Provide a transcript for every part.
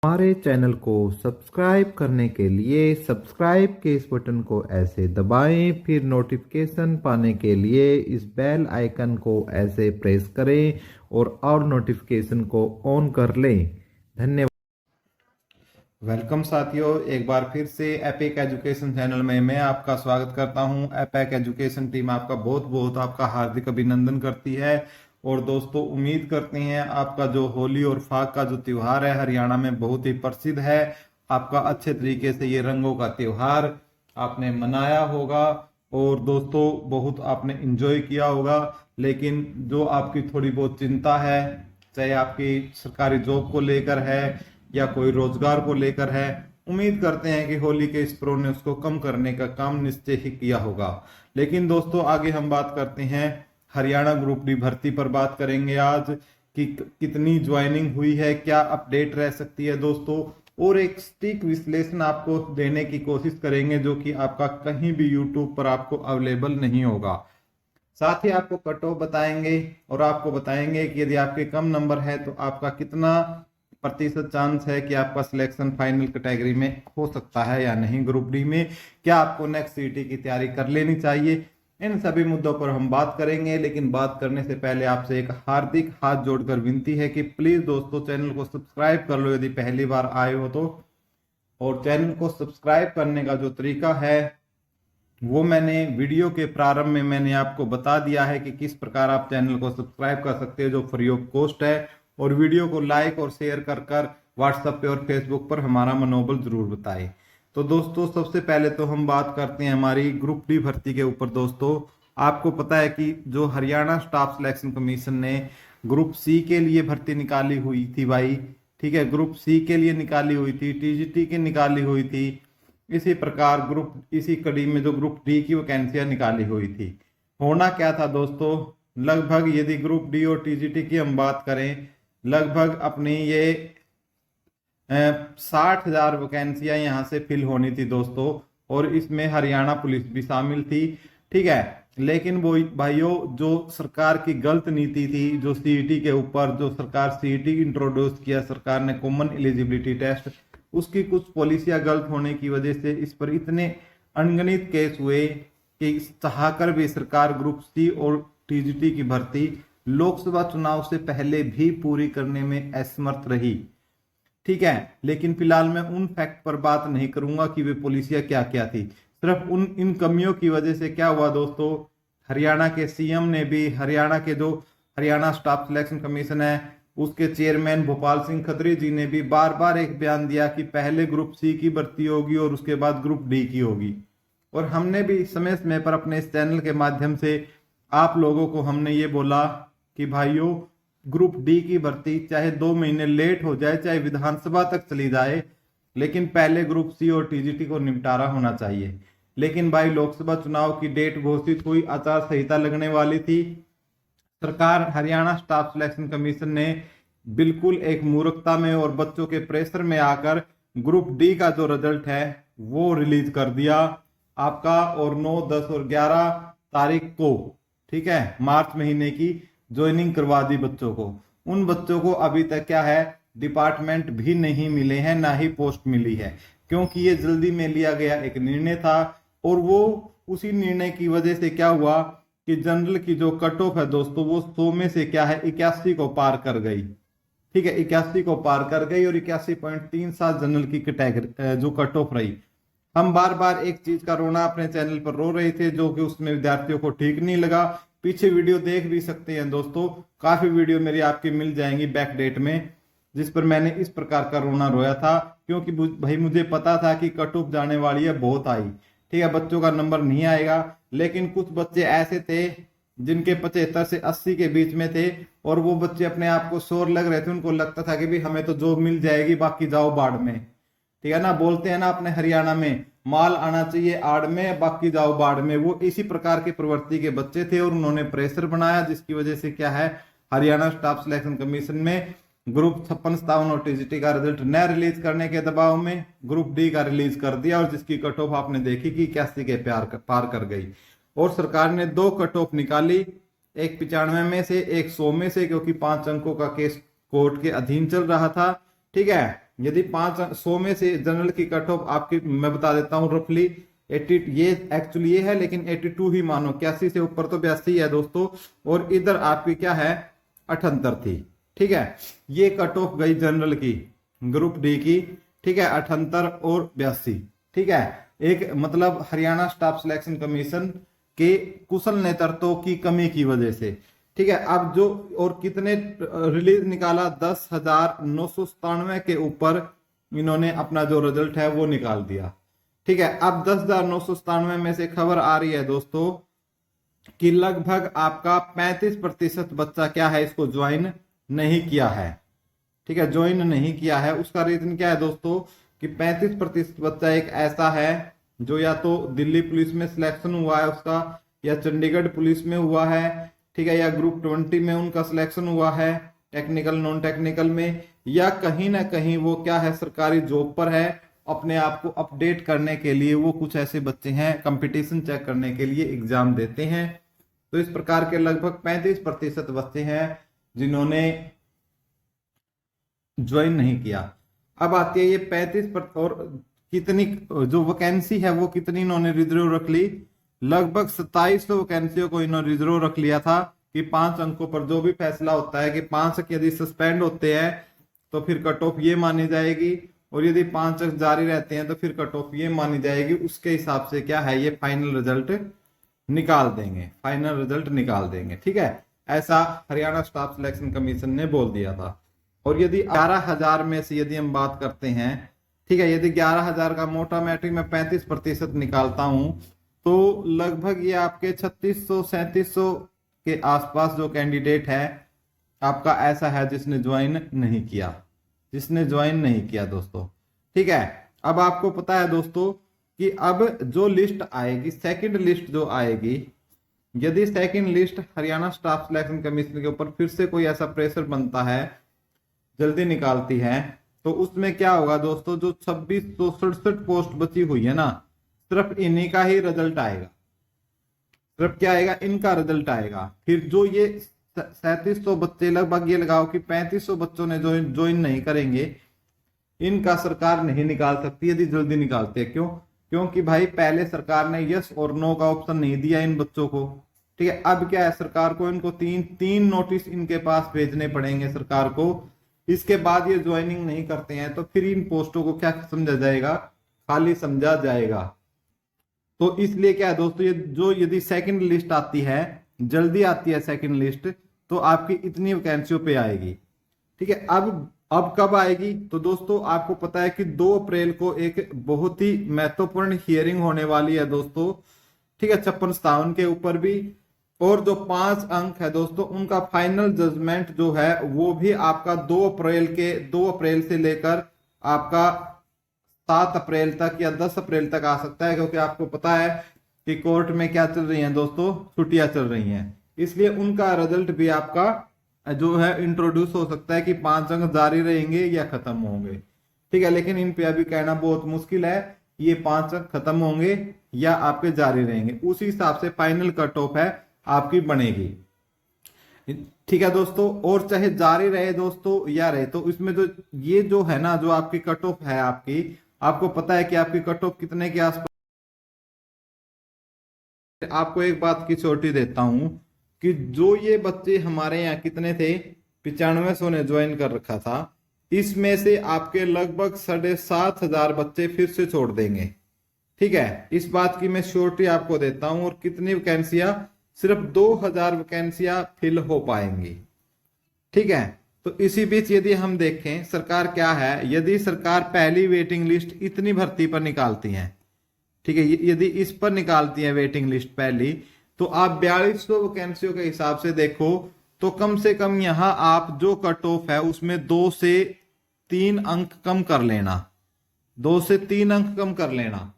हमारे चैनल को सब्सक्राइब करने के लिए सब्सक्राइब के इस बटन को ऐसे दबाएं, फिर नोटिफिकेशन पाने के लिए इस बेल आइकन को ऐसे प्रेस करें और नोटिफिकेशन को ऑन कर लें। धन्यवाद। वेलकम साथियों, एक बार फिर से एपिक एजुकेशन चैनल में मैं आपका स्वागत करता हूं। एपिक एजुकेशन टीम आपका बहुत बहुत आपका हार्दिक अभिनंदन करती है। और दोस्तों, उम्मीद करते हैं आपका जो होली और फाग का जो त्योहार है हरियाणा में बहुत ही प्रसिद्ध है, आपका अच्छे तरीके से ये रंगों का त्योहार आपने मनाया होगा और दोस्तों बहुत आपने एंजॉय किया होगा। लेकिन जो आपकी थोड़ी बहुत चिंता है, चाहे आपकी सरकारी जॉब को लेकर है या कोई रोजगार को लेकर है, उम्मीद करते हैं कि होली के इस पर्व ने उसको कम करने का काम निश्चय ही किया होगा। लेकिन दोस्तों, आगे हम बात करते हैं हरियाणा ग्रुप डी भर्ती पर बात करेंगे आज कि कितनी ज्वाइनिंग हुई है, क्या अपडेट रह सकती है दोस्तों, और एक सटीक विश्लेषण आपको देने की कोशिश करेंगे जो कि आपका कहीं भी यूट्यूब पर आपको अवेलेबल नहीं होगा। साथ ही आपको कट ऑफ बताएंगे और आपको बताएंगे कि यदि आपके कम नंबर है तो आपका कितना प्रतिशत चांस है कि आपका सिलेक्शन फाइनल कैटेगरी में हो सकता है या नहीं ग्रुप डी में, क्या आपको नेक्स्ट सीटी की तैयारी कर लेनी चाहिए। इन सभी मुद्दों पर हम बात करेंगे। लेकिन बात करने से पहले आपसे एक हार्दिक हाथ जोड़कर विनती है कि प्लीज दोस्तों चैनल को सब्सक्राइब कर लो यदि पहली बार आए हो तो। और चैनल को सब्सक्राइब करने का जो तरीका है वो मैंने वीडियो के प्रारंभ में मैंने आपको बता दिया है कि किस प्रकार आप चैनल को सब्सक्राइब कर सकते हो, जो फ्री ऑफ कॉस्ट है। और वीडियो को लाइक और शेयर कर व्हाट्सएप पे और फेसबुक पर हमारा मनोबल जरूर बताएं। तो दोस्तों, सबसे पहले तो हम बात करते हैं हमारी ग्रुप डी भर्ती के ऊपर। दोस्तों, आपको पता है कि जो हरियाणा स्टाफ सिलेक्शन कमीशन ने ग्रुप सी के लिए भर्ती निकाली हुई थी भाई, ठीक है, ग्रुप सी के लिए निकाली हुई थी, टीजीटी की निकाली हुई थी, इसी प्रकार इसी कड़ी में जो ग्रुप डी की वैकेंसियां निकाली हुई थी। होना क्या था दोस्तों, लगभग यदि ग्रुप डी और टीजीटी की हम बात करें, लगभग अपनी ये 60,000 वैकेंसियां यहाँ से फिल होनी थी दोस्तों। और इसमें हरियाणा पुलिस भी शामिल थी, ठीक है। लेकिन वो भाइयों, जो सरकार की गलत नीति थी, जो सीईटी के ऊपर जो सरकार सीईटी इंट्रोड्यूस किया सरकार ने, कॉमन एलिजिबिलिटी टेस्ट, उसकी कुछ पॉलिसियां गलत होने की वजह से इस पर इतने अनगिनत केस हुए कि चाहकर भी सरकार ग्रुप सी और टीजीटी की भर्ती लोकसभा चुनाव से पहले भी पूरी करने में असमर्थ रही, ठीक है। लेकिन फिलहाल मैं उन फैक्ट पर बात नहीं करूंगा कि वे पॉलिसियां क्या क्या थी, सिर्फ उन इन कमियों की वजह से क्या हुआ दोस्तों, हरियाणा के सीएम ने भी, हरियाणा के जो हरियाणा स्टाफ सिलेक्शन कमीशन है उसके चेयरमैन भोपाल सिंह खत्री जी ने भी बार बार एक बयान दिया कि पहले ग्रुप सी की भर्ती होगी और उसके बाद ग्रुप डी की होगी। और हमने भी समय समय पर अपने इस चैनल के माध्यम से आप लोगों को हमने ये बोला कि भाइयों, ग्रुप डी की भर्ती चाहे 2 महीने लेट हो जाए, चाहे विधानसभा तक चली जाए, लेकिन पहले ग्रुप सी और टीजीटी को निपटारा होना चाहिए। लेकिन भाई, लोकसभा चुनाव की डेट घोषित हुई, आचार संहिता लगने वाली थी, सरकार हरियाणा स्टाफ सिलेक्शन कमीशन ने बिल्कुल एक मूर्खता में और बच्चों के प्रेशर में आकर ग्रुप डी का जो रिजल्ट है वो रिलीज कर दिया आपका। और 9, 10 और 11 तारीख को, ठीक है, मार्च महीने की ज्वाइनिंग करवा दी बच्चों को। उन बच्चों को अभी तक क्या है, डिपार्टमेंट भी नहीं मिले हैं, ना ही पोस्ट मिली है, क्योंकि ये जल्दी में लिया गया एक निर्णय था। और वो उसी निर्णय की वजह से क्या हुआ कि जनरल की जो कट ऑफ है दोस्तों, वो 100 में से क्या है 81 को पार कर गई, ठीक है, 81 को पार कर गई और 81.37 जनरल की कैटेगरी जो कट ऑफ रही। हम बार बार एक चीज का रोना अपने चैनल पर रो रहे थे, जो कि उसमें विद्यार्थियों को ठीक नहीं लगा। पीछे वीडियो देख भी सकते हैं दोस्तों, काफी वीडियो मेरी आपकी मिल जाएंगी बैक डेट में, जिस पर मैंने इस प्रकार का रोना रोया था। क्योंकि भाई मुझे पता था कि कट ऑफ जाने वाली है, बहुत आई, ठीक है, बच्चों का नंबर नहीं आएगा। लेकिन कुछ बच्चे ऐसे थे जिनके 75 से 80 के बीच में थे, और वो बच्चे अपने आप को श्योर लग रहे थे, उनको लगता था कि भाई हमें तो जॉब मिल जाएगी, बाकी जाओ बाढ़ में, ठीक है ना, बोलते हैं ना अपने हरियाणा में, माल आना चाहिए आड़ में, बाकी जाओ बाढ़ में। वो इसी प्रकार के प्रवृत्ति के बच्चे थे और उन्होंने प्रेशर बनाया, जिसकी वजह से क्या है, हरियाणा स्टाफ सिलेक्शन कमीशन में ग्रुप 56, 57 और टीजीटी का रिजल्ट न रिलीज करने के दबाव में ग्रुप डी का रिलीज कर दिया, और जिसकी कट ऑफ आपने देखी कि 81 के पार कर गई। और सरकार ने 2 कट ऑफ निकाली, एक 95 में से, एक 100 में से, क्योंकि 5 अंकों का केस कोर्ट के अधीन चल रहा था, ठीक है। यदि 100 में से जनरल की कट ऑफ आपकी मैं बता देता हूं रफली 80, ये एक्चुअली ये है लेकिन 82 ही मानो, 81 से ऊपर तो 82 है दोस्तों, और इधर आपकी क्या है 78 थी। ठीक है, ये कट ऑफ गई जनरल की, ग्रुप डी की। ठीक है, 78 और 82। ठीक है, एक मतलब हरियाणा स्टाफ सिलेक्शन कमीशन के कुशल नेतृत्व की कमी की वजह से। ठीक है, अब जो और कितने रिलीज निकाला 10,997 के ऊपर इन्होंने अपना जो रिजल्ट है वो निकाल दिया। ठीक है, अब 10,997 में से खबर आ रही है दोस्तों कि लगभग आपका 35% बच्चा क्या है इसको ज्वाइन नहीं किया है। ठीक है, ज्वाइन नहीं किया है। उसका रीजन क्या है दोस्तों कि 35% बच्चा एक ऐसा है जो या तो दिल्ली पुलिस में सिलेक्शन हुआ है उसका, या चंडीगढ़ पुलिस में हुआ है। ठीक है, या ग्रुप 20 में उनका सिलेक्शन हुआ है, टेक्निकल नॉन टेक्निकल में, या कहीं ना कहीं वो क्या है सरकारी जॉब पर है, अपने आप को अपडेट करने के लिए वो कुछ ऐसे बच्चे हैं कंपटीशन चेक करने के लिए एग्जाम देते हैं। तो इस प्रकार के लगभग 35% बच्चे हैं जिन्होंने ज्वाइन नहीं किया। अब आती है ये 35% और कितनी जो वैकेंसी है वो कितनी इन्होंने रिजर्व रख ली, लगभग 2700 वैकेंसियों को इन्होंने रिजर्व रख लिया था कि 5 अंकों पर जो भी फैसला होता है कि 5 अंक यदि सस्पेंड होते हैं तो फिर कट ऑफ ये मानी जाएगी, और यदि 5 अंक जारी रहते हैं तो फिर कट ऑफ ये मानी जाएगी। उसके हिसाब से क्या है ये फाइनल रिजल्ट निकाल देंगे, फाइनल रिजल्ट निकाल देंगे। ठीक है, ऐसा हरियाणा स्टाफ सिलेक्शन कमीशन ने बोल दिया था। और यदि 11,000 में से यदि हम बात करते हैं, ठीक है, यदि 11,000 का मोटा मैट्रिक में 35% निकालता हूं तो लगभग ये आपके 3600-3700 के आसपास जो कैंडिडेट है आपका ऐसा है जिसने ज्वाइन नहीं किया, जिसने ज्वाइन नहीं किया दोस्तों। ठीक है, अब आपको पता है दोस्तों कि अब जो लिस्ट आएगी, सेकंड लिस्ट जो आएगी, यदि second list Haryana staff selection commission के ऊपर फिर से कोई ऐसा प्रेशर बनता है, जल्दी निकालती है, तो उसमें क्या होगा दोस्तों, जो 2667 पोस्ट बची हुई है ना, सिर्फ इन्हीं का ही रिजल्ट आएगा। सिर्फ क्या आएगा, इनका रिजल्ट आएगा। फिर जो ये 3700 बच्चे, लगभग ये लगाओ कि 3500 बच्चों ने ज्वाइन नहीं करेंगे, इनका सरकार नहीं निकाल सकती यदि जल्दी निकालते हैं। क्यों? क्योंकि भाई पहले सरकार ने यस और नो का ऑप्शन नहीं दिया इन बच्चों को। ठीक है, अब क्या है, सरकार को इनको तीन नोटिस इनके पास भेजने पड़ेंगे सरकार को। इसके बाद ये ज्वाइनिंग नहीं करते हैं तो फिर इन पोस्टों को क्या समझा जाएगा, खाली समझा जाएगा। तो इसलिए क्या है दोस्तों, ये जो यदि सेकंड लिस्ट आती है, जल्दी आती है सेकंड लिस्ट, तो आपकी इतनी वैकेंसियों पे आएगी। ठीक है, अब कब आएगी, तो दोस्तों आपको पता है कि 2 अप्रैल को एक बहुत ही महत्वपूर्ण हियरिंग होने वाली है दोस्तों। ठीक है, 56-57 के ऊपर भी, और जो 5 अंक है दोस्तों उनका फाइनल जजमेंट जो है वो भी आपका 2 अप्रैल से लेकर आपका 7 अप्रैल तक या 10 अप्रैल तक आ सकता है, क्योंकि आपको पता है कि कोर्ट में क्या चल रही है दोस्तों, छुट्टियां चल रही हैं। इसलिए उनका रिजल्ट भी आपका जो है इंट्रोड्यूस हो सकता है कि 5 अंक जारी रहेंगे या खत्म होंगे। ठीक है, लेकिन इन पे अभी कहना बहुत मुश्किल है ये 5 अंक खत्म होंगे या आपके जारी रहेंगे। उसी हिसाब से फाइनल कट ऑफ है आपकी बनेगी। ठीक है दोस्तों, और चाहे जारी रहे दोस्तों या रहे, तो इसमें जो ये जो है ना, जो आपकी कट ऑफ है आपकी, आपको पता है कि आपकी कट ऑफ कितने के आसपास। आपको एक बात की छोटी देता हूं कि जो ये बच्चे हमारे यहाँ कितने थे, 9500 ने ज्वाइन कर रखा था, इसमें से आपके लगभग 7,500 बच्चे फिर से छोड़ देंगे। ठीक है, इस बात की मैं श्योरिटी आपको देता हूं। और कितनी वैकेंसियां, सिर्फ 2000 वैकेंसियां फिल हो पाएंगी। ठीक है, तो इसी बीच यदि हम देखें सरकार क्या है, यदि सरकार पहली वेटिंग लिस्ट इतनी भर्ती पर निकालती है, ठीक है, यदि इस पर निकालती है वेटिंग लिस्ट पहली, तो आप 4200 वैकेंसियों के हिसाब से देखो तो कम से कम यहां आप जो कट ऑफ है उसमें 2 से 3 अंक कम कर लेना, 2 से 3 अंक कम कर लेना।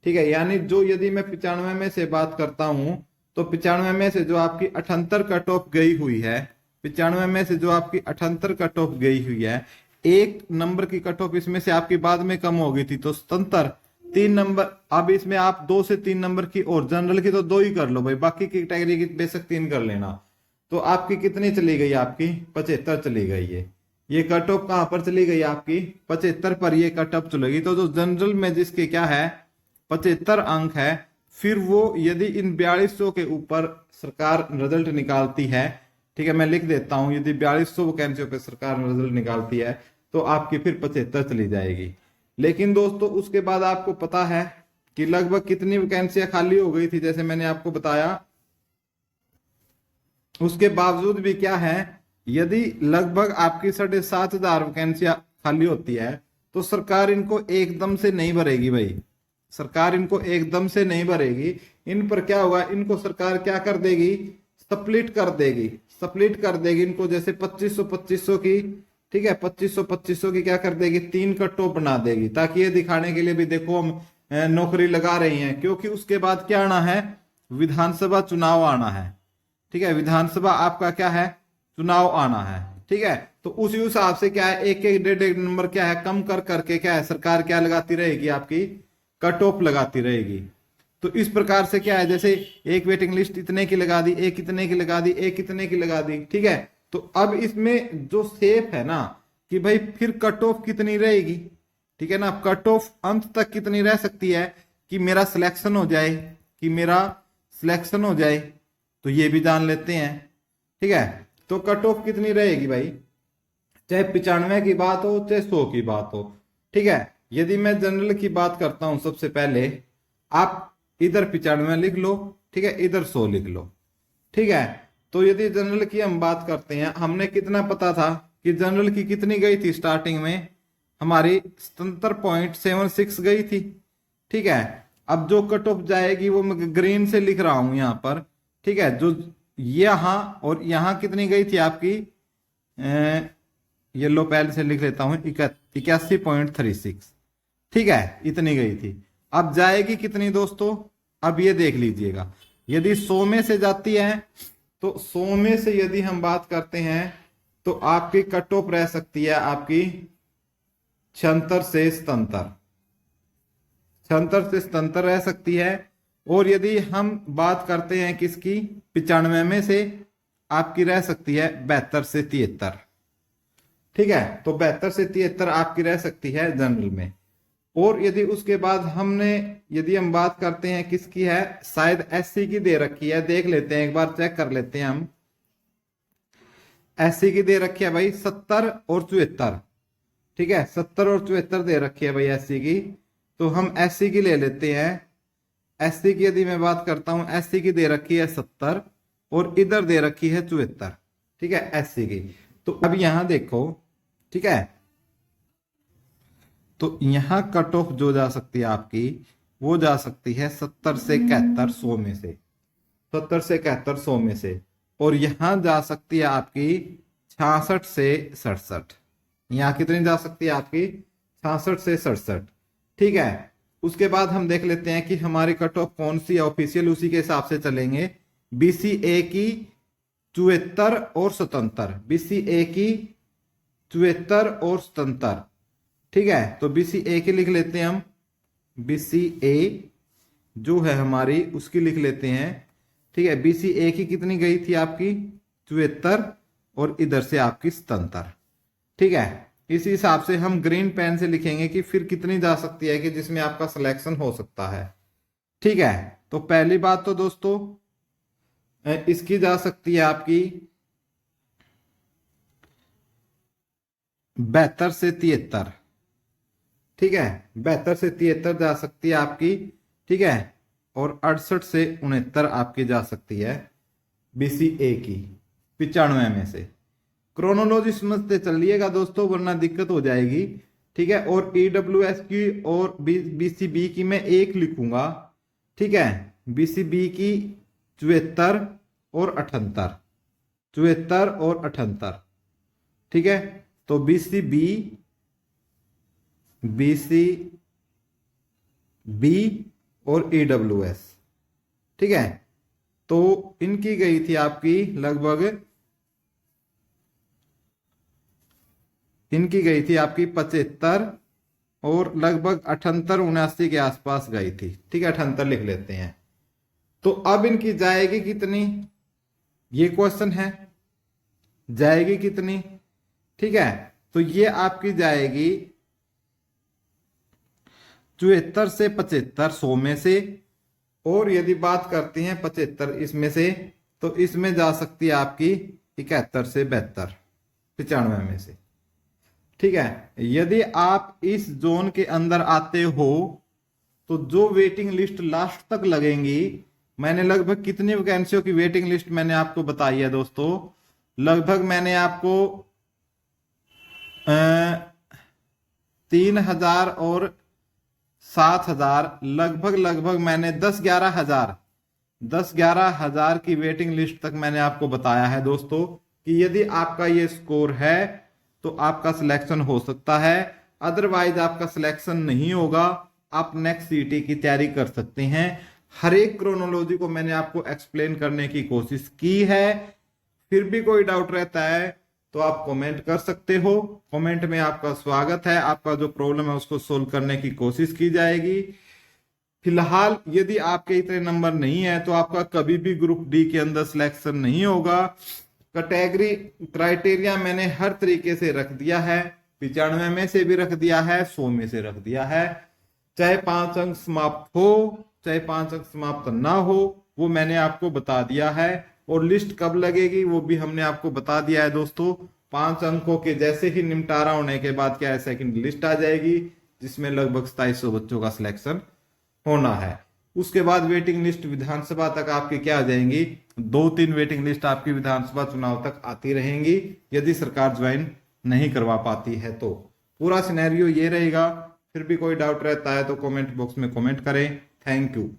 ठीक है, यानी जो यदि मैं 95 में से बात करता हूं तो 95 में से जो आपकी 78 कट ऑफ गई हुई है, 95 में से जो आपकी 78 कट ऑफ गई हुई है, 1 नंबर की कट ऑफ इसमें से आपकी बाद में कम हो गई थी, तो 77 3 नंबर। अब इसमें आप 2 से 3 नंबर की, और जनरल की तो 2 ही कर लो भाई, बाकी की कैटेगरी की बेशक 3 कर लेना। तो आपकी कितनी चली गई, आपकी 75 चली गई है। ये कट ऑफ कहां पर चली गई आपकी 75 पर ये कट ऑफ चलेगी। तो जो जनरल में जिसके क्या है 75 अंक है, फिर वो यदि इन 4200 के ऊपर सरकार रिजल्ट निकालती है, ठीक है मैं लिख देता हूं, यदि 4200 वैकेंसियों पे सरकार रिजल्ट निकालती है तो आपकी फिर 75 चली जाएगी। लेकिन दोस्तों उसके बाद आपको पता है कि लगभग कितनी वैकेंसियां खाली हो गई थी, जैसे मैंने आपको बताया। उसके बावजूद भी क्या है, यदि लगभग आपकी 7,500 वैकेंसियां खाली होती है तो सरकार इनको एकदम से नहीं भरेगी भाई, सरकार इनको एकदम से नहीं भरेगी। इन पर क्या होगा, इनको सरकार क्या कर देगी, स्प्लिट कर देगी, स्प्लिट कर देगी इनको, जैसे 2500 की, ठीक है 2500 की क्या कर देगी, 3 कट्टों बना देगी, ताकि ये दिखाने के लिए भी देखो हम नौकरी लगा रही हैं। क्योंकि उसके बाद क्या आना है, विधानसभा चुनाव आना है, ठीक है विधानसभा आपका क्या है चुनाव आना है, ठीक है। तो उसी हिसाब से क्या है, एक एक डेढ़ नंबर क्या है कम कर करके क्या है सरकार क्या लगाती रहेगी, आपकी कट ऑफ लगाती रहेगी। तो इस प्रकार से क्या है, जैसे एक वेटिंग लिस्ट इतने की लगा दी, एक इतने की लगा दी, एक इतने की लगा दी, ठीक है। तो अब इसमें जो सेफ है ना कि भाई फिर कट ऑफ कितनी रहेगी, ठीक है ना, कट ऑफ अंत तक कितनी रह सकती है कि मेरा सिलेक्शन हो जाए, कि मेरा सिलेक्शन हो जाए, तो ये भी जान लेते हैं, ठीक है। तो कट ऑफ कितनी रहेगी भाई, चाहे 95 की बात हो चाहे 100 की बात हो, ठीक है। यदि मैं जनरल की बात करता हूं, सबसे पहले आप इधर 95 लिख लो, ठीक है इधर 100 लिख लो, ठीक है। तो यदि जनरल की हम बात करते हैं, हमने कितना पता था कि जनरल की कितनी गई थी स्टार्टिंग में, हमारी 77.76 गई थी, ठीक है। अब जो कट ऑफ जाएगी वो मैं ग्रीन से लिख रहा हूं यहां पर, ठीक है। जो यहां और यहां कितनी गई थी आपकी, येलो पहले से लिख लेता हूं 81.36, ठीक है इतनी गई थी। अब जाएगी कितनी दोस्तों, अब ये देख लीजिएगा, यदि 100 में से जाती है तो 100 में से यदि हम बात करते हैं तो आपकी कट ऑफ रह सकती है आपकी 76 से 77, 76 से 77 रह सकती है। और यदि हम बात करते हैं किसकी 95 में से, आपकी रह सकती है 72 से 73, ठीक है। तो 72 से 73 आपकी रह सकती है जनरल में। और यदि उसके बाद यदि हम बात करते हैं किसकी है, शायद एससी की दे रखी है, देख लेते हैं एक बार चेक कर लेते हैं हम। एससी की दे रखी है भाई 70 और 74, ठीक है 70 और 74 दे रखी है भाई एससी की। तो हम एससी की ले लेते हैं। एससी की यदि मैं बात करता हूं, एससी की दे रखी है 70 और इधर दे रखी है 74, ठीक है एससी की। तो अब यहां देखो, ठीक है, तो यहां कट ऑफ जो जा सकती है आपकी, वो जा सकती है 70 से 71 100 में से, 70 से 71 100 में से। और यहां जा सकती है आपकी 66 से 67, यहां कितनी जा सकती है आपकी 66 से 67, ठीक है। उसके बाद हम देख लेते हैं कि हमारी कट ऑफ कौन सी है ऑफिशियल, उसी के हिसाब से चलेंगे। बीसीए की 74 और 77, बीसीए की 74 और 77, ठीक है। तो बीसीए की लिख लेते हैं हम, बीसीए जो है हमारी उसकी लिख लेते हैं, ठीक है। बीसीए की कितनी गई थी आपकी 74 और इधर से आपकी 77, ठीक है। इसी हिसाब से हम ग्रीन पेन से लिखेंगे कि फिर कितनी जा सकती है कि जिसमें आपका सिलेक्शन हो सकता है, ठीक है। तो पहली बात तो दोस्तों इसकी जा सकती है आपकी 72 से 73, ठीक है 72 से 73 जा सकती है आपकी, ठीक है। और 68 से 69 आपकी जा सकती है बीसीए की 95 में से। क्रोनोलॉजी समझते चलिएगा दोस्तों वरना दिक्कत हो जाएगी, ठीक है। और ईडब्ल्यूएस की और बीसीबी की मैं एक लिखूंगा, ठीक है। बीसीबी की 74 और 78, 74 और 78, ठीक है। तो बीसीबी, बीसीबी और ईडब्ल्यूएस, ठीक है। तो इनकी गई थी आपकी लगभग, इनकी गई थी आपकी 75 और लगभग 78 79 के आसपास गई थी, ठीक है 78 लिख लेते हैं। तो अब इनकी जाएगी कितनी, ये क्वेश्चन है, जाएगी कितनी, ठीक है। तो ये आपकी जाएगी 74 से 75 100 में से। और यदि बात करते हैं 75 इसमें से, तो इसमें जा सकती है आपकी 71 से 72 95 में से। ठीक है, यदि आप इस जोन के अंदर आते हो तो जो वेटिंग लिस्ट लास्ट तक लगेंगी, मैंने लगभग कितनी वैकेंसियों की वेटिंग लिस्ट मैंने आपको बताई है दोस्तों, लगभग मैंने आपको 3,000 और 7,000 लगभग मैंने 10-11 हजार की वेटिंग लिस्ट तक मैंने आपको बताया है दोस्तों, कि यदि आपका ये स्कोर है तो आपका सिलेक्शन हो सकता है, अदरवाइज आपका सिलेक्शन नहीं होगा। आप नेक्स्ट सीटी की तैयारी कर सकते हैं। हर एक क्रोनोलॉजी को मैंने आपको एक्सप्लेन करने की कोशिश की है। फिर भी कोई डाउट रहता है तो आप कमेंट कर सकते हो, कमेंट में आपका स्वागत है। आपका जो प्रॉब्लम है उसको सोल्व करने की कोशिश की जाएगी। फिलहाल यदि आपके इतने नंबर नहीं है तो आपका कभी भी ग्रुप डी के अंदर सिलेक्शन नहीं होगा। कैटेगरी क्राइटेरिया मैंने हर तरीके से रख दिया है, 95 में से भी रख दिया है, 100 में से रख दिया है। चाहे 5 अंक समाप्त हो चाहे 5 अंक समाप्त ना हो, वो मैंने आपको बता दिया है। और लिस्ट कब लगेगी वो भी हमने आपको बता दिया है दोस्तों। 5 अंकों के जैसे ही निपटारा होने के बाद क्या है, सेकंड लिस्ट आ जाएगी, जिसमें लगभग 2700 बच्चों का सिलेक्शन होना है। उसके बाद वेटिंग लिस्ट विधानसभा तक आपकी क्या आ जाएंगी, 2-3 वेटिंग लिस्ट आपकी विधानसभा चुनाव तक आती रहेंगी, यदि सरकार ज्वाइन नहीं करवा पाती है तो। पूरा सिनेरियो ये रहेगा। फिर भी कोई डाउट रहता है तो कमेंट बॉक्स में कमेंट करें। Thank you.